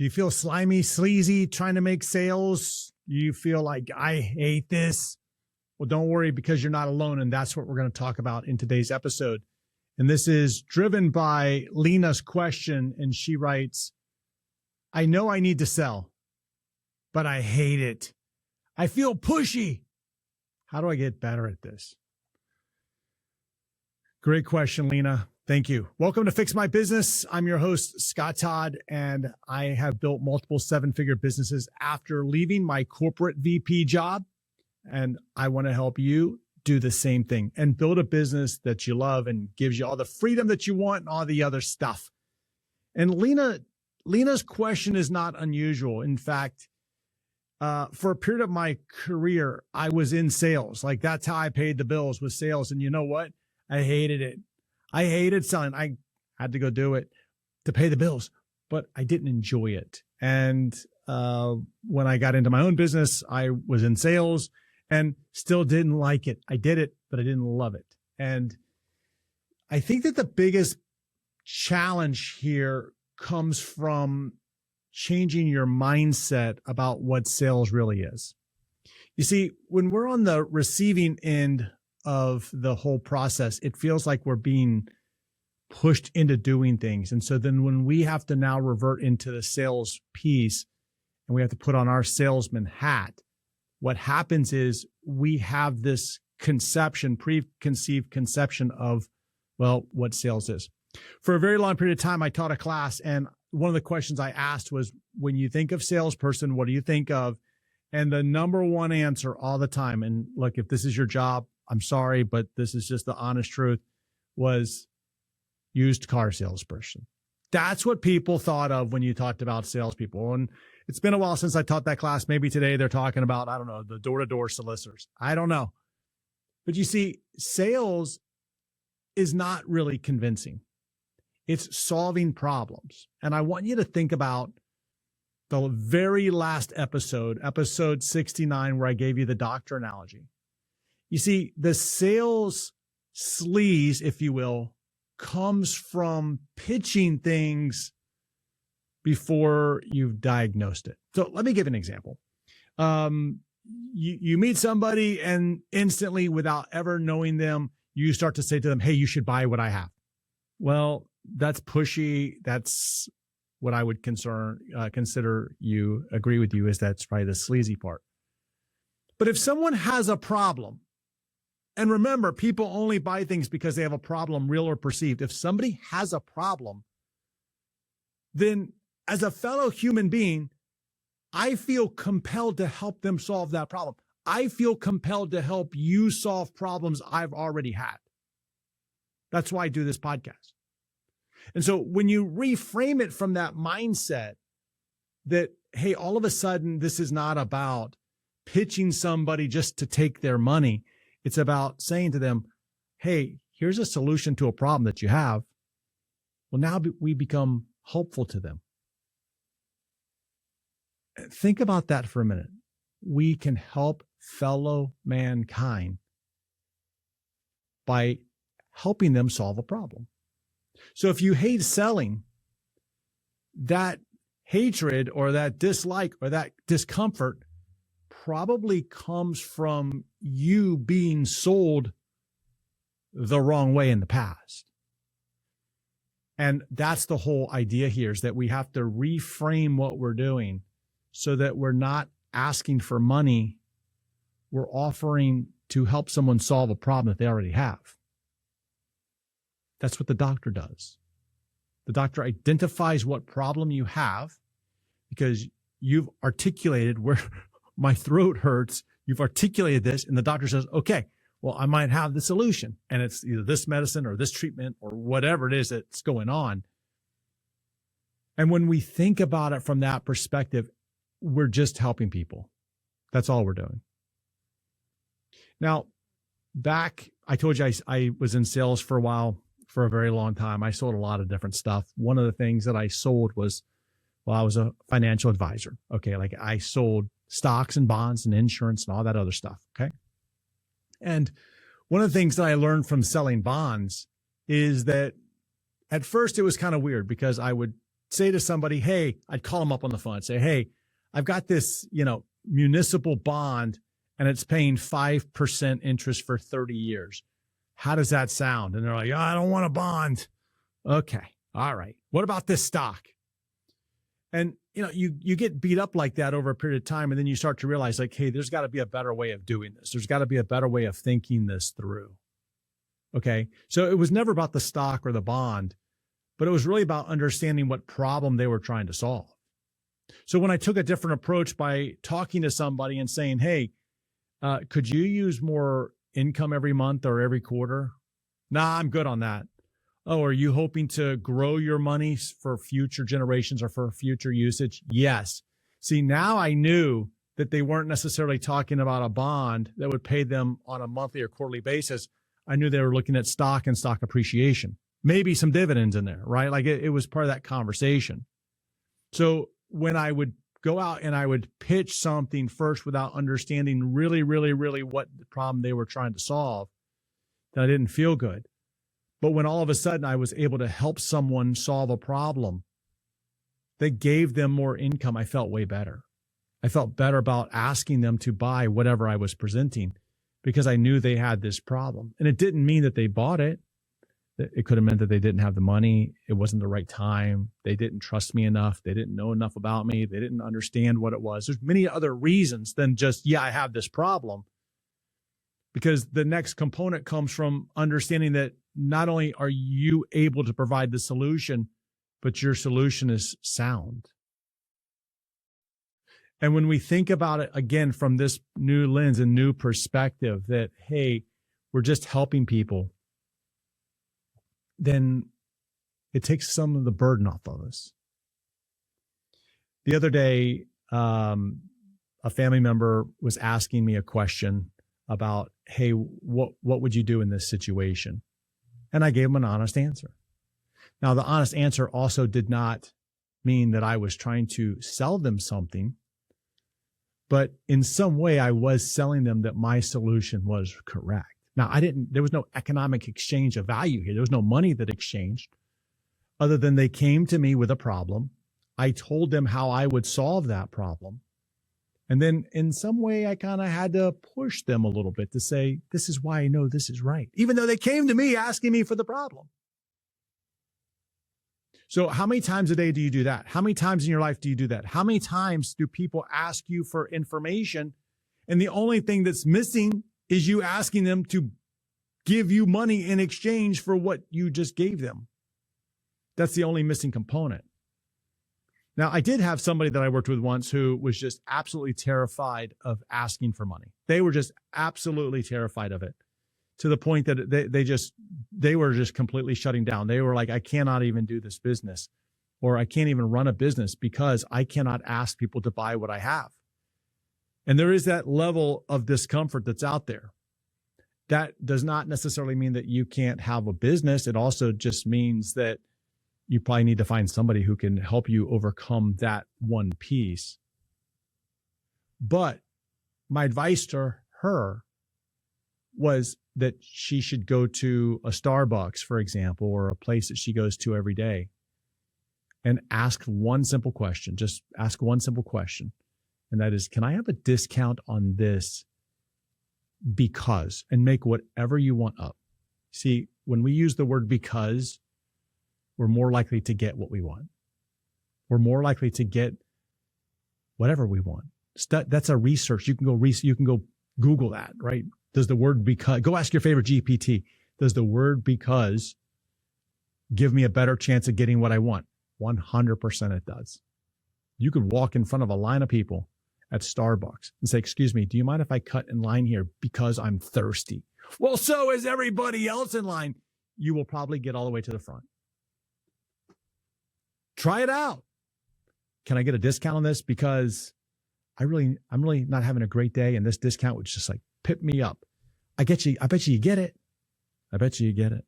Do you feel slimy, sleazy, trying to make sales? You feel like, I hate this? Well, don't worry, because you're not alone. And that's what we're going to talk about in today's episode. And this is driven by Lena's question. And she writes, I know I need to sell, but I hate it. I feel pushy. How do I get better at this? Great question, Lena. Thank you. Welcome to Fix My Business. I'm your host, Scott Todd, and I have built multiple seven-figure businesses after leaving my corporate VP job. And I want to help you do the same thing and build a business that you love and gives you all the freedom that you want and all the other stuff. And Lena's question is not unusual. In fact, for a period of my career, I was in sales. Like, that's how I paid the bills, with sales. And you know what? I hated it. I hated selling. I had to go do it to pay the bills, but I didn't enjoy it. And when I got into my own business, I was in sales and still didn't like it. I did it, but I didn't love it. And I think that the biggest challenge here comes from changing your mindset about what sales really is. You see, when we're on the receiving end of the whole process, it feels like we're being pushed into doing things. And so then when we have to now revert into the sales piece and we have to put on our salesman hat, what happens is we have this preconceived conception of, well, what sales is. For a very long period of time, I taught a class, and one of the questions I asked was, when you think of salesperson, what do you think of? And the number one answer all the time, and look, if this is your job, I'm sorry, but this is just the honest truth, was used car salesperson. That's what people thought of when you talked about salespeople. And it's been a while since I taught that class. Maybe today they're talking about, I don't know, the door-to-door solicitors. I don't know. But you see, sales is not really convincing. It's solving problems. And I want you to think about the very last episode 69, where I gave you the doctor analogy. You see, the sales sleaze, if you will, comes from pitching things before you've diagnosed it. So let me give an example. You meet somebody and instantly, without ever knowing them, you start to say to them, hey, you should buy what I have. Well, that's pushy. That's what I would consider you agree with you is that's probably the sleazy part. But if someone has a problem, and remember, people only buy things because they have a problem, real or perceived. If somebody has a problem, then as a fellow human being, I feel compelled to help them solve that problem. I feel compelled to help you solve problems I've already had. That's why I do this podcast. And so when you reframe it from that mindset that, hey, all of a sudden, this is not about pitching somebody just to take their money. It's about saying to them, hey, here's a solution to a problem that you have. Well, now we become helpful to them. Think about that for a minute. We can help fellow mankind by helping them solve a problem. So if you hate selling, that hatred or that dislike or that discomfort probably comes from you being sold the wrong way in the past. And that's the whole idea here, is that we have to reframe what we're doing so that we're not asking for money. We're offering to help someone solve a problem that they already have. That's what the doctor does. The doctor identifies what problem you have because you've articulated where my throat hurts. You've articulated this, and the doctor says, okay, well, I might have the solution, and it's either this medicine or this treatment or whatever it is that's going on. And when we think about it from that perspective, we're just helping people. That's all we're doing. Now, I told you I was in sales for a while, for a very long time. I sold a lot of different stuff. One of the things that I sold was, well, I was a financial advisor. Okay. Like I sold stocks and bonds and insurance and all that other stuff. Okay. And one of the things that I learned from selling bonds is that at first it was kind of weird because I would say to somebody, hey, I'd call them up on the phone and say, hey, I've got this, municipal bond and it's paying 5% interest for 30 years. How does that sound? And they're like, oh, I don't want a bond. Okay. All right. What about this stock? And, you get beat up like that over a period of time. And then you start to realize like, hey, there's got to be a better way of doing this. There's got to be a better way of thinking this through. Okay. So it was never about the stock or the bond, but it was really about understanding what problem they were trying to solve. So when I took a different approach by talking to somebody and saying, hey, could you use more income every month or every quarter? Nah, I'm good on that. Oh, are you hoping to grow your money for future generations or for future usage? Yes. See, now I knew that they weren't necessarily talking about a bond that would pay them on a monthly or quarterly basis. I knew they were looking at stock and stock appreciation, maybe some dividends in there, right? Like it was part of that conversation. So when I would go out and I would pitch something first without understanding really, really, really what the problem they were trying to solve, then I didn't feel good. But when all of a sudden I was able to help someone solve a problem that gave them more income, I felt way better. I felt better about asking them to buy whatever I was presenting because I knew they had this problem. And it didn't mean that they bought it. It could have meant that they didn't have the money. It wasn't the right time. They didn't trust me enough. They didn't know enough about me. They didn't understand what it was. There's many other reasons than just, yeah, I have this problem. Because the next component comes from understanding that not only are you able to provide the solution, but your solution is sound. And when we think about it, again, from this new lens and new perspective that, hey, we're just helping people, then it takes some of the burden off of us. The other day, a family member was asking me a question about, hey, what would you do in this situation? And I gave him an honest answer. Now, the honest answer also did not mean that I was trying to sell them something, but in some way I was selling them that my solution was correct. Now, there was no economic exchange of value here. There was no money that exchanged other than they came to me with a problem. I told them how I would solve that problem. And then in some way, I kind of had to push them a little bit to say, this is why I know this is right, even though they came to me asking me for the problem. So how many times a day do you do that? How many times in your life do you do that? How many times do people ask you for information and the only thing that's missing is you asking them to give you money in exchange for what you just gave them? That's the only missing component. Now, I did have somebody that I worked with once who was just absolutely terrified of asking for money. They were just absolutely terrified of it to the point that they were just completely shutting down. They were like, I cannot even do this business, or I can't even run a business because I cannot ask people to buy what I have. And there is that level of discomfort that's out there. That does not necessarily mean that you can't have a business. It also just means that you probably need to find somebody who can help you overcome that one piece. But my advice to her was that she should go to a Starbucks, for example, or a place that she goes to every day and ask one simple question. Just ask one simple question. And that is, can I have a discount on this because, and make whatever you want up. See, when we use the word because, we're more likely to get what we want. We're more likely to get whatever we want. That's a research. You can go Google that, right? Does the word because, go ask your favorite GPT, does the word because give me a better chance of getting what I want? 100% it does. You could walk in front of a line of people at Starbucks and say, excuse me, do you mind if I cut in line here because I'm thirsty? Well, so is everybody else in line. You will probably get all the way to the front. Try it out. Can I get a discount on this? Because I'm really not having a great day, and this discount would just like pip me up. I bet you you get it. I bet you get it.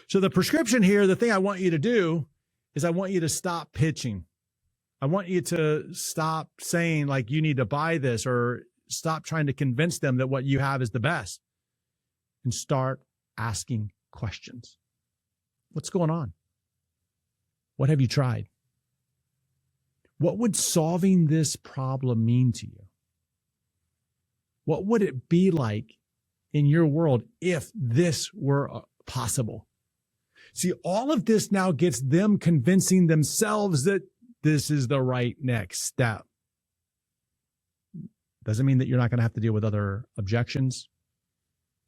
So the prescription here, the thing I want you to do is I want you to stop pitching. I want you to stop saying like you need to buy this, or stop trying to convince them that what you have is the best, and start asking questions. What's going on? What have you tried? What would solving this problem mean to you? What would it be like in your world if this were possible? See, all of this now gets them convincing themselves that this is the right next step. Doesn't mean that you're not going to have to deal with other objections.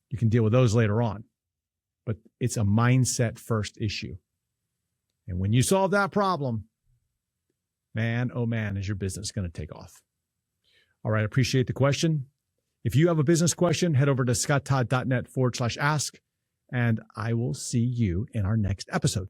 You can deal with those later on, but it's a mindset first issue. And when you solve that problem, man, oh man, is your business going to take off. All right. Appreciate the question. If you have a business question, head over to scotttodd.net/ask, and I will see you in our next episode.